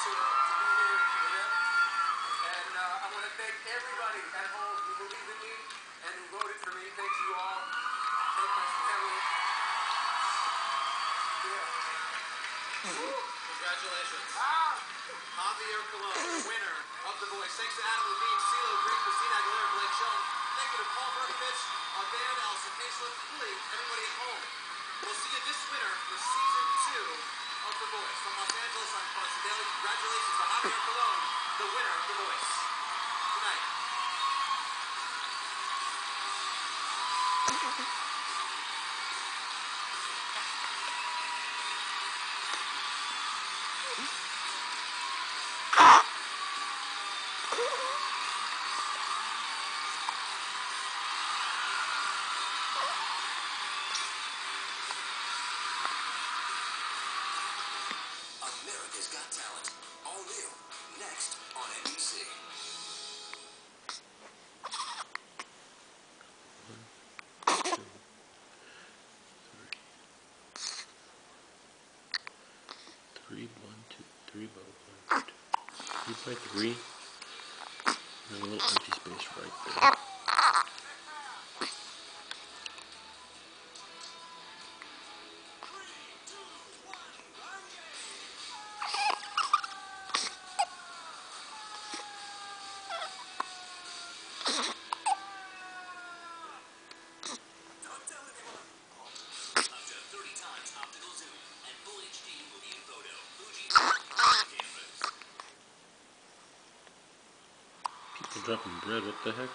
be here with them. And I want to thank everybody at home who believed in me and who voted for me. Thank you all. Thank my family. Yeah. Congratulations. Javier Colon, winner of The Voice. Thanks to Adam Levine, CeeLo Green, Christina Aguilera, Blake Shelton. Thank you to Paul Berkovich, Van Elson, Hazelip, really everybody at home. We'll see you this winter for season 2 of The Voice. From Los Angeles, I'm Carson Daly. Congratulations to Javier Colon, the winner of The Voice. Good night. America's Got Talent. All new. Next on NBC. 3, 1, 2, 3 by 1, 2, 3 by 3. There's a little empty space right there. People dropping bread, what the heck?